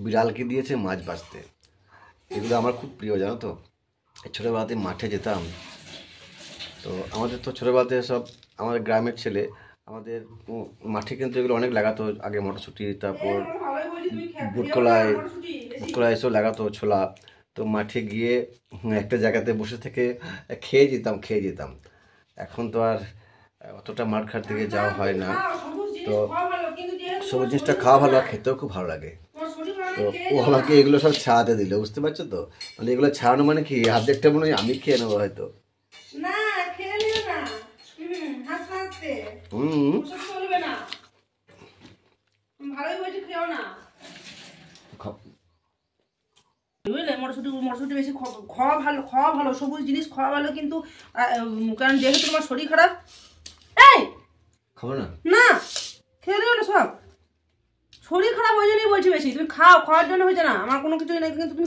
বিড়ালকে দিয়েছে মাছ বাছতে। এগুলো আমার খুব প্রিয়, জানো তো। ছোটোবেলাতে মাঠে যেতাম, তো আমাদের তো ছোটোবেলাতে সব আমাদের গ্রামের ছেলে আমাদের মাঠে কিন্তু এগুলো অনেক লাগাতো আগে, মটরশুঁটি, তারপর বুটকলাই বুটকলাই এসব লাগাতো, ছোলা। তো মাঠে গিয়ে একটা জায়গাতে বসে থেকে খেয়ে যেতাম। এখন তো আর অতটা মাঠ ঘাট থেকে যাওয়া হয় না, তো সবুজ জিনিসটা খাওয়া ভালো, আর খেতেও খুব ভালো লাগে। তো ও আমাকে এগুলো সব ছাড়াতে দিল, বুঝতে পারছো তো। মানে এগুলো ছাড়ানো মানে কি, অর্ধেকটা মনে হয় আমি খেয়ে নেবো হয়তো। মটরশুঁটি বেশি খাওয়া ভালো, সবুজ জিনিস খাওয়া ভালো, কিন্তু কারণ যেহেতু তোমার শরীর খারাপ, এই খাবো না, না খেয়ে নিও না সব। শরীর খারাপ ওই জন্যই বলছি বেশি, তুমি খাওয়ার জন্য হয়েছে না, আমার কোনো কিছুই নাই, কিন্তু তুমি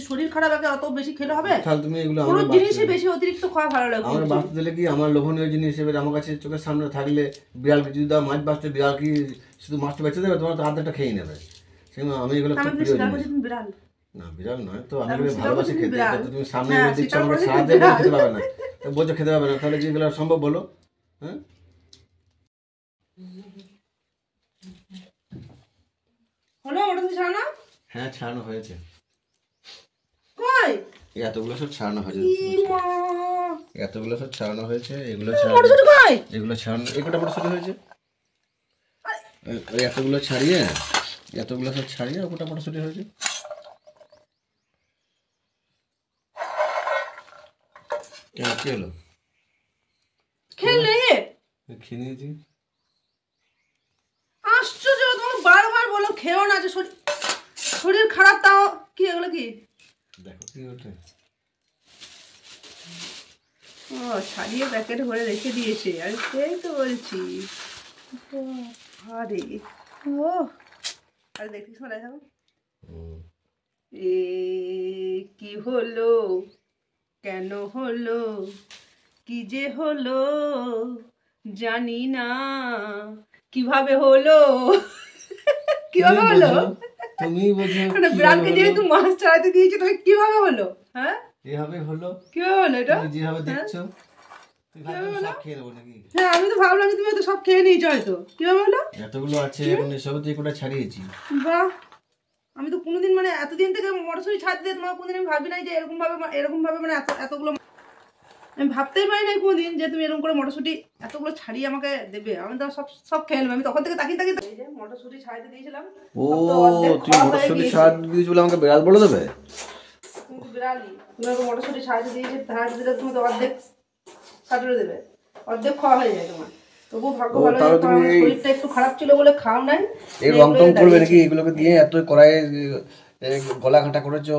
শরীর খারাপ আগে অত বেশি খেলে হবে? তাহলে তুমি এগুলো কোনো জিনিসই বেশি অতিরিক্ত খাওয়া ভালো লাগে। আমার বাঁচতে দিলে কি আমার লোভনীয় জিনিস এবার আমার কাছে চোখের সামনে থাকলে, বিড়ালকে যদি দাও মাছ বাঁচতে, বিড়াল কি শুধু মাছটা বেঁচে দেবে, তোমার তো আধটা খেয়ে নেবে। সেগুলো আমি এগুলো খুব প্রিয় জিনিস। বিড়াল না, বিড়াল নয় তো, আমি ভালোবাসি খেতে। তুমি সামনে দিচ্ছ আমাকে ছাড়াতে খেতে পাবে না, বলছো খেতে পাবে না, তাহলে কি এগুলো সম্ভব বলো? হ্যাঁ, হলো মটরশুঁটি ছাড়ানো? হ্যাঁ ছাড়ানো হয়েছে। কই এতগুলো সব ছাড়ানো হয়েছে, এতগুলো সব ছাড়ানো হয়েছে। এগুলো মটরশুঁটি কই? এগুলো ছাড়ানো, একটা মটরশুঁটি হয়েছে। ওই এতগুলো ছাড়িয়ে, এতগুলো সব ছাড়িয়ে ওটা মটরশুঁটি হয়েছে। কি হলো? খেলে খেয়ে নিয়েছি। আশ্চর্য, তোমাকে বারবার বলো খেও না, যে শরীর খারাপ, তাও কি এগুলো কি দেখো কি ওঠে। ও ছাড়িয়ে প্যাকেটে ভরে রেখে দিয়েছে, আমি সেই তো বলছি। আরে ও আরে দেখি শোনা যাও, এ কি হলো, কেন হলো, কি যে হলো জানি না, কিভাবে হলো, কিভাবে হলো? তুমি বলছো বিড়ালকে যেহেতু মাছ ছাড়াতে দিয়েছে, তবে কিভাবে হলো? হ্যাঁ এভাবে হলো, কিভাবে হলো এটা? তুমি যেভাবে দেখছো সব খেয়ে নেবো নাকি? হ্যাঁ আমি তো ভাবলাম যে তুমি হয়তো সব খেয়ে নিয়েছো, হয়তো। কিভাবে হলো? এতগুলো আছে, এখন এসব থেকে কোটা ছাড়িয়েছি। বাহ, আমি তো কোনোদিন মানে এতদিন থেকে মটরশুঁটি ছাড়তে দিয়ে তোমার কোনোদিন আমি ভাবি নাই যে এরকম ভাবে মানে এতগুলো আমি ভাবতেই পারি নাই কোনোদিন যে তুমি এরকম করে মটরশুঁটি এতগুলো ছাড়িয়ে আমাকে দেবে। আমি তো সব খেয়ে নেবো। আমি তখন থেকে তাকিয়ে এই যে মটরশুঁটি ছাড়াতে দিয়েছিলাম। ও তুমি মটরশুঁটি ছাড়াতে দিয়েছিলে আমাকে বিড়াল বলে দেবে? তুমি তো বিড়ালই, তুমি আমাকে মটরশুঁটি ছাড়াতে দিলে তুমি তো অর্ধেক কাটরে দেবে, অর্ধেক খাওয়া হয়ে যায় তোমার। তবু ভাগ্য ভালো, শরীরটা একটু খারাপ ছিল বলে খাও নাই। এই রং টং করবে নাকি এগুলোকে দিয়ে? এত কড়াইয়ে গলা ঘাটা করেছো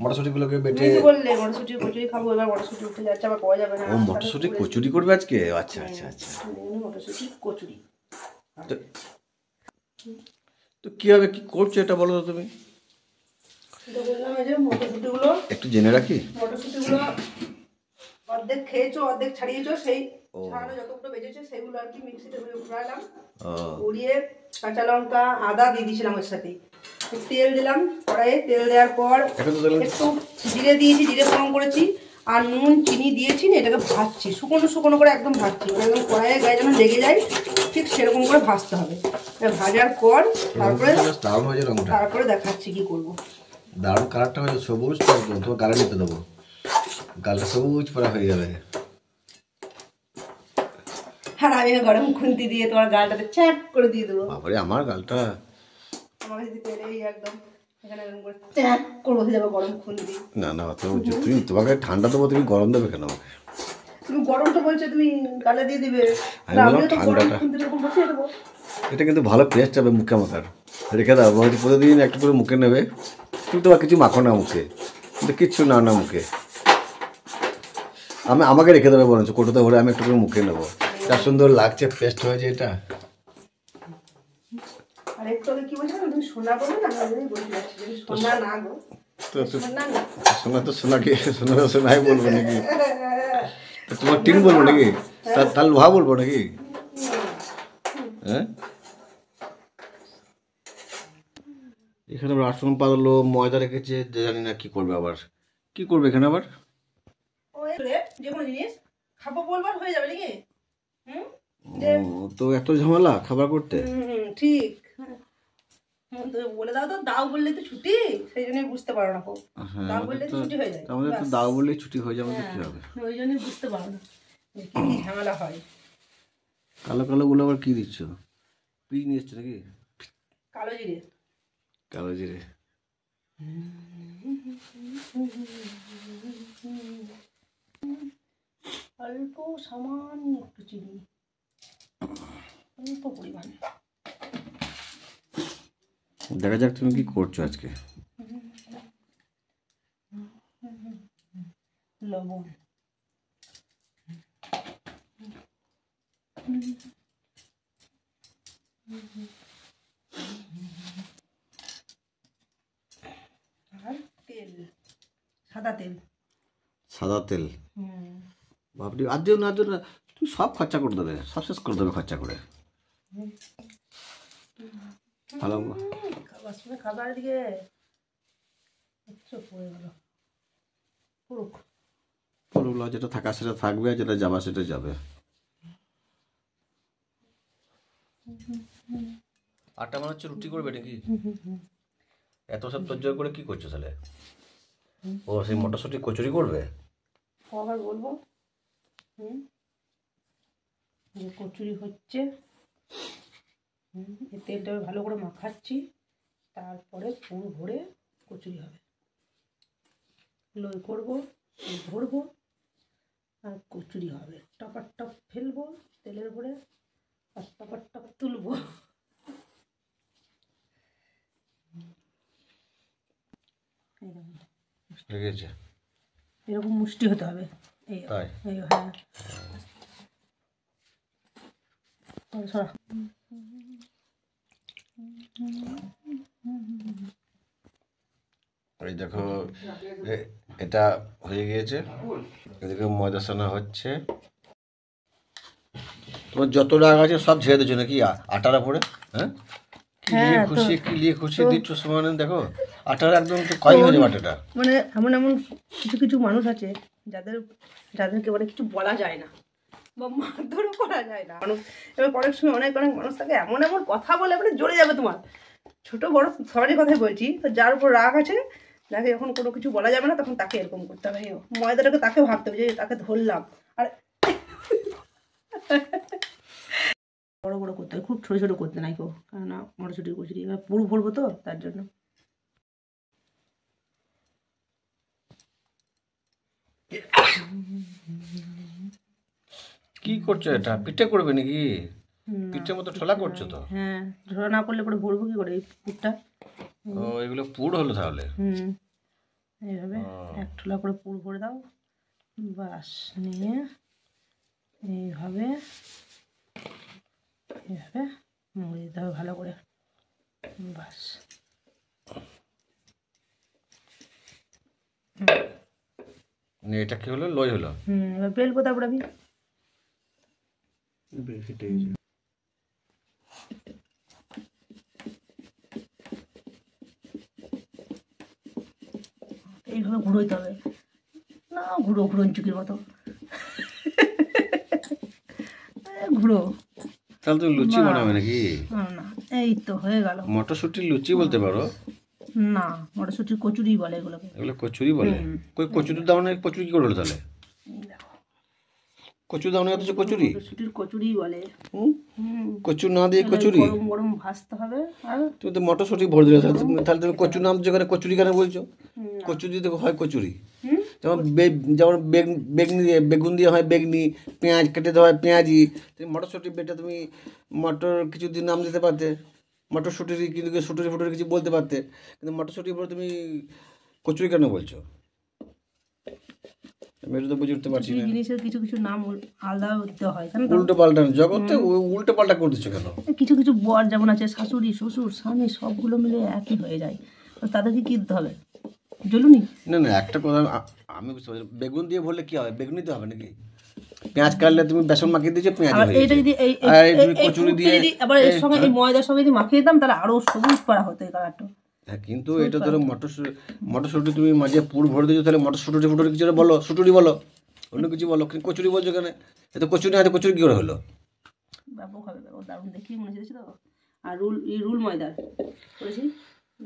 মটরশুঁটিগুলোকে বেটে। বললে মটরশুঁটি কচুরি খাবো, এবার মটরশুঁটি উঠে যাচ্ছে, আবার পাওয়া যাবে না। ও মটরশুঁটি কচুরি করবে আজকে? আচ্ছা আচ্ছা আচ্ছা, মটরশুঁটি কচুরি। তো কিভাবে কি করছো এটা বলো তো তুমি। বললাম এই যে মটরশুঁটিগুলো একটু জেনে রাখি, মটরশুঁটিগুলো অর্ধেক খেয়েছো, অর্ধেক ছাড়িয়েছো, সেই ছাড়ানো যতগুলো বেঁচেছে সেগুলো আর কি মিক্সিতে উড়ালাম, উড়িয়ে কাঁচা লঙ্কা আদা দিয়ে দিয়েছিলাম ওর সাথে। তেল দিলাম কড়াইয়ে, তেল দেওয়ার পর একটু জিরে দিয়েছি, জিরে ফোড়ন করেছি, আর নুন চিনি দিয়েছি, এটাকে ভাজছি শুকনো শুকনো করে, একদম ভাজছি, একদম কড়াইয়ের গায়ে যেন লেগে যায়, ঠিক সেরকম করে ভাজতে হবে। ভাজার পর তারপরে দেখাচ্ছি কি করবো। দারুণ কালারটা হয়েছে, সবুজ, তোমার গালে নিতে দেবো, গালটা সবুজ পরা হয়ে যাবে। আর আমি গরম খুন্তি দিয়ে তোমার গালটাতে চ্যাপ করে দিয়ে দেবো। বাবারে, আমার গালটা আমাকে যদি পেলেই একদম এখানে এরকম করে চ্যাপ করে বসে যাবে গরম খুন্তি। না না, তুমি তোমাকে ঠান্ডা দেবো, তুমি গরম দেবে কেন? তুমি গরমটা বলছো, তুমি গালে দিয়ে দিবে, ঠান্ডাটা। এটা কিন্তু ভালো পেস্ট হবে মুখে মাখার, রেখে দাও। প্রতিদিন একটু করে মুখে নেবে, তুমি তোমার কিছু মাখো না মুখে, কিন্তু কিচ্ছু না না মুখে, আমাকে রেখে দেবে বরঞ্চ কোটোতে ভরে, আমি একটু করে মুখে নেবো। যা সুন্দর লাগছে পেস্ট হয়েছে এটা। আর একটু আগে কি বলছিলাম, তুমি সোনা বলবে না? আমি বলতে যাচ্ছি যে সোনা না গো, সোনা তো সোনাকে সোনাই বলবো নাকি? তোমার টিম বলবো নাকি? তার লোহা বলবো নাকি? হ্যাঁ, এখানে আবার আসন পাতলো, ময়দা রেখেছে, জানি না কি করবে আবার। কি করবে এখানে আবার? যে কোনো জিনিস খাবো বলবার হয়ে যাবে নাকি? তো এত ঝামেলা খাবার করতে? ঠিক। তো বলে দাও তো, দাও বললে তো ছুটি, সেই জন্যই বুঝতে পারো না। দাও বললে তো ছুটি হয়ে যায়। আমাদের তো দাও বললেই ছুটি হয়ে যাবে, কি হবে? ওই জন্যই বুঝতে পারো না কি ঝামেলা হয়। কালো কালো গুলো আবার কি দিচ্ছ? পিস নিয়ে এসছো নাকি? কালো জিরে। কালো জিরে। অল্প সামান্য একটু চিনি, অল্প পরিমাণে। দেখা যাক তুমি কি করছো আজকে। লবণ, আর তেল, সাদা তেল। সাদা তেল? বাপরে, আর দিও না, না, তুমি সব খরচা করে দেবে, সব শেষ করে দেবে খরচা করে। ভালো খাবার সময় খাবার দিকে পড়ে গেল। পুরোগুলো যেটা থাকা সেটা থাকবে, যেটা যাবা সেটা যাবে। আটা মনে হচ্ছে রুটি করবে নাকি? এত সব তৈরি করে কি করছো তাহলে? ও সেই মটরশুঁটি কচুরি করবে? আবার বলবো যে কচুরি হচ্ছে। এই তেলটা ভালো করে মাখাচ্ছি, তারপরে পুর ভরে কচুরি হবে। লই করবো, ভরবো, আর কচুরি হবে। টপার টপ ফেলবো তেলের উপরে, আর টপার টপ তুলবো। এরকম মুষ্টি হতে হবে। এই হ্যাঁ, এই দেখো এটা হয়ে গিয়েছে, এদিকে ময়দা সানা হচ্ছে। তোমার যত রাগ আছে সব ঝেড়ে দিচ্ছ নাকি আটার উপরে? হ্যাঁ, কিলিয়ে খুশি দিচ্ছ সমানে। দেখো আটার একদম কয় হয়ে যাবে আটাটা। মানে এমন এমন কিছু কিছু মানুষ আছে যাদেরকে মানে কিছু বলা যায় না বা মারধরও করা যায় না মানুষ। এবার অনেক সময় অনেক মানুষ থাকে এমন এমন কথা বলে মানে জ্বলে যাবে তোমার। ছোট বড় সবারই কথাই বলছি, তো যার উপর রাগ আছে, যাকে যখন কোনো কিছু বলা যাবে না, তখন তাকে এরকম করতে হবে। ময়দাটাকে তাকে ভাবতে হবে যে তাকে ধরলাম। আর বড় বড় করতে হয়, খুব ছোটো ছোটো করতে নাই কেউ, কেননা মটরশুঁটি কচুরি এবার পুরো ভরবো তো, তার জন্য। কি করছো এটা? পিঠে করবে নাকি? পিঠের মতো ছোলা করছো তো? হ্যাঁ, ছোলা না করলে পরে ভরবো কি করে এই পুরটা? ও, এগুলো পুর হলো তাহলে? এইভাবে এক ছোলা করে পুর ভরে দাও, বাস। নিয়ে এইভাবে এইভাবে মুড়ে দিতে হবে ভালো করে, বাস। এটা কি হলো? লই হলো। এবার বেলবো, তারপরে আমি এইভাবে ঘুরোইতে হবে না, ঘুরো চুকির মতো ঘুরো। তাহলে তুমি লুচি বানাবে নাকি? না, এই তো হয়ে গেল। মটরশুঁটির লুচি বলতে পারো না, মটরশুঁটির কচুরি বলে এগুলোকে। এগুলো কচুরি বলে? কই কচুরি দাও না, কচুরি কি করে হলো তাহলে? কচুরি দাও না, অথচ কচুরি? মটরশুঁটির কচুরি বলে। কচু না দিয়ে কচুরি? গরম গরম ভাজতে হবে। আর তুমি তো মটরশুঁটি ভরে দিলে, তাহলে তুমি কচু নাম যেখানে কচুরি কেন বলছো? কচুরি তো হয় কচুরি। যেমন যেমন বেগুন দিয়ে হয় বেগনি, পেঁয়াজ কেটে দেওয়া হয় পেঁয়াজি। তুমি মটরশুঁটি বেটে তুমি মটর কিছু দিয়ে নাম দিতে পারতে, মটরশুঁটির কিন্তু শুটুরি ফুটুরি কিছু বলতে পারতে, কিন্তু মটরশুঁটির উপরে তুমি কচুরি কেন বলছো? আমি এটা তো বুঝে উঠতে পারছি না। জিনিসের কিছু কিছু নাম আলাদা দিতে হয়, উল্টো পাল্টা জগতে উল্টো পাল্টা করে দিচ্ছ কেন? কিছু কিছু বর যেমন আছে, শাশুড়ি শ্বশুর স্বামী সবগুলো মিলে একই হয়ে যায়, তাদেরকে কি দিতে হবে? জ্বলুনি? না না, একটা কথা আমি বুঝতে পারছি, বেগুন দিয়ে ভরলে কি হবে? বেগুনি তো হবে নাকি? পেঁয়াজ কাটলে তুমি বেসন মাখিয়ে দিয়েছো, পেঁয়াজ হয়ে গেছে। আর তুমি কচুরি দিয়ে আবার এর সঙ্গে এই ময়দার সঙ্গে যদি মাখিয়ে দিতাম, তাহলে আরো সবুজ পাড়া হতো এই কালারটা। হ্যাঁ, কিন্তু এটা ধরো মটরশুঁটি তুমি মাঝে পুর ভরে দিয়েছো, তাহলে মটরশুঁটি ফুটুরি কিছু একটা বলো, শুটুরি বলো, অন্য কিছু বলো, কিন্তু কচুরি বলছো কেন? এত কচুরি আছে, কচুরি কী করে হলো? বাবু খাবে, ও দারুণ দেখি মনে হচ্ছে তো। আর রুল ময়দার করেছি,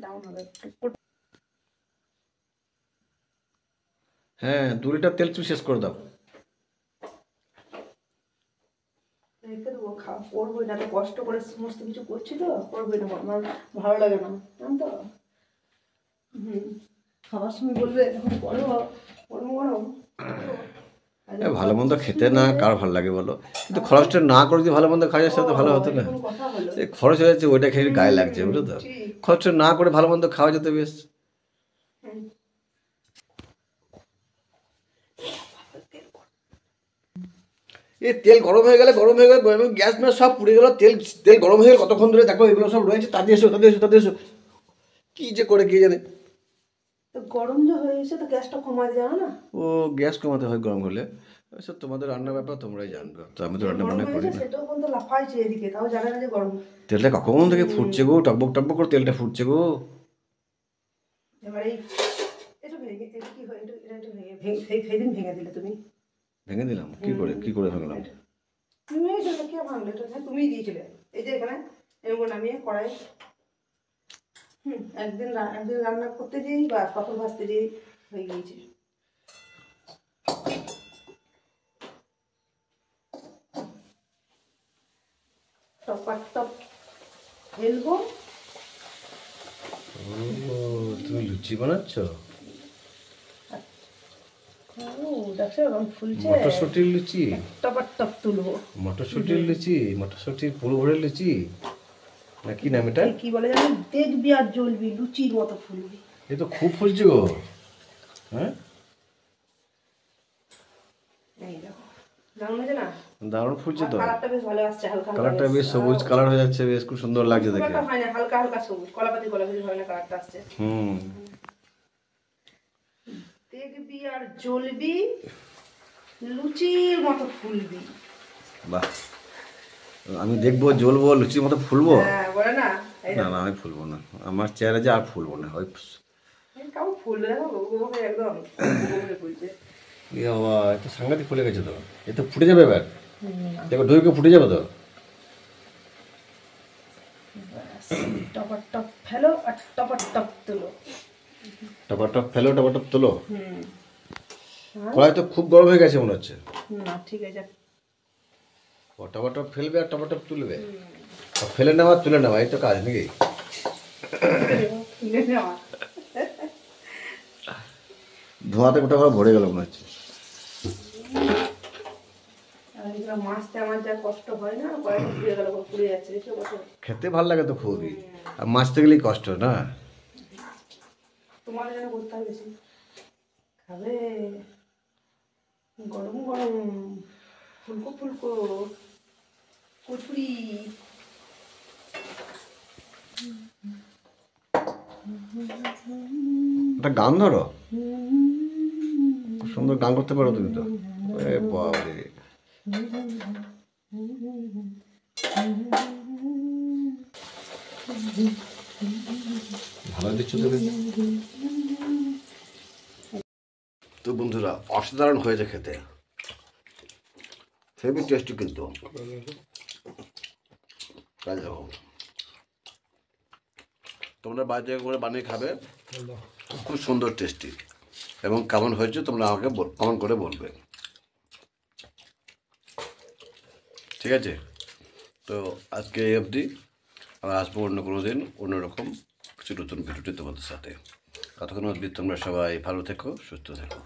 দারুণ হবে। হ্যাঁ, 2 লিটার তেল তুমি শেষ করে দাও। রেখে দেবো, করবোই না, তো কষ্ট করে সমস্ত কিছু করছি তো, করবোই না, আমার ভালো লাগে না, জানো তো। খাবার সময় বলবে এখন করো, গরম গরম। ভালো মন্দ খেতে না কার ভালো লাগে বলো, কিন্তু খরচটা না করে যদি ভালো মন্দ খাওয়া যায় সেটা তো ভালো হতো না। কথা হলো, এই খরচ হয়ে যাচ্ছে, ওইটা খেয়ে গায়ে লাগছে, বুঝলো তো। খরচটা না করে ভালো মন্দ খাওয়া যেত বেশ। এই তেল গরম হয়ে গেলে গ্যাস ম্যাস সব পুড়ে গেল, তেল গরম হয়ে গেলে কতক্ষণ ধরে দেখো এগুলো সব রয়েছে, তাদের এসো কি যে করে কে জানে। তো গরম যে হয়ে গেছে, তো গ্যাসটা কমাতে জানো না? ও গ্যাস কমাতে হয় গরম হলে, সব তোমাদের রান্নার ব্যাপার তোমরাই জানবে, তো আমি তো রান্না বান্না করি না। সেটাও কিন্তু লাফাইছে এদিকে, তাও জানে না যে গরম। তেলটা কখন থেকে ফুটছে গো, টকবক করে তেলটা ফুটছে গো। এবারে এটা ভেঙে, এটা কি হয়, এটা ভেঙে দিলে তুমি। ভেঙে দিলাম কি করে ভাঙলাম? তুমি কে ভাঙলে? এটা তুমিই দিয়েছিলে, এই যে এখানে এরকম নামিয়ে কড়াই। একদিন রান্না করতে যেই বা পাপড় ভাজতে যেই হয়ে গিয়েছে। টপ ফেলবো। তুমি লুচি বানাচ্ছ? দেখছো ফুলছে, মটরশুঁটির লুচি, টপ তুলবো। মটরশুঁটির লুচি, মটরশুঁটির পুরো ভরে লুচি না কি নাম এটা? কি বলে জানো, দেখবি আর জ্বলবি, লুচির মতো ফুলবি। এ তো খুব ফুলছে গো। হ্যাঁ, এই দেখো, দারুণ হয়েছে না? দারুণ ফুলছে তো, কালারটা বেশ ভালো আসছে, হালকা কালারটা বেশ সবুজ কালার হয়ে যাচ্ছে, বেশ খুব সুন্দর লাগছে দেখে। হয় না, হালকা সবুজ, কলাপাতি হয় না, কালারটা আসছে। দেখবি আর জ্বলবি, লুচির মতো ফুলবি। বাহ, আমি দেখবো, জ্বলবো, লুচির মতো ফুলবো? হ্যাঁ, বলে না। না আমি ফুলবো না, আমার চেহারা যে আর ফুলবো না। ওই কেমন ফুলবে দেখো, একদম ফুলছে। বাবা, এত সাংঘাতিক ফুলে গেছে তো, এ তো ফুটে যাবে এবার, দেখো ঢুকে ফুটে যাবে তো। টপ ফেলো আর টপ তুলো, টপ তোলো। কড়াই তো খুব গরম হয়ে গেছে মনে হচ্ছে। না ঠিক আছে, টপ ফেলবে আর টপ তুলবে, ফেলে নেওয়া তুলে নেওয়া, এই তো কাজ নাকি? ধোঁয়াতে গোটা ঘর ভরে গেল মনে হচ্ছে। মাছতে আমার যা কষ্ট হয় না, কড়াইটা পুড়ে গেল, পুড়ে যাচ্ছে, খেতে ভালো লাগে তো খুবই, আর মাছতে গেলেই কষ্ট না। তোমার যেন করতে হবে বেশি, খাবে গরম গরম ফুলকো কচুরি। একটা গান ধরো, খুব সুন্দর গান করতে পারো তুমি তো। বাবারে, ভালো দিচ্ছ তো বন্ধুরা, অসাধারণ হয়েছে খেতে, হেভি টেস্টি কিন্তু। তোমরা বাড়িতে করে বানিয়ে খাবে, খুব সুন্দর টেস্টি। এবং কেমন হয়েছে তোমরা আমাকে কমেন্ট করে বলবে, ঠিক আছে? তো আজকে এই অবধি, আবার আসবো অন্য কোনো দিন অন্যরকম কিছু নতুন ভিডিওটি তোমাদের সাথে। ততক্ষণ অবধি তোমরা সবাই ভালো থেকো, সুস্থ থেকো।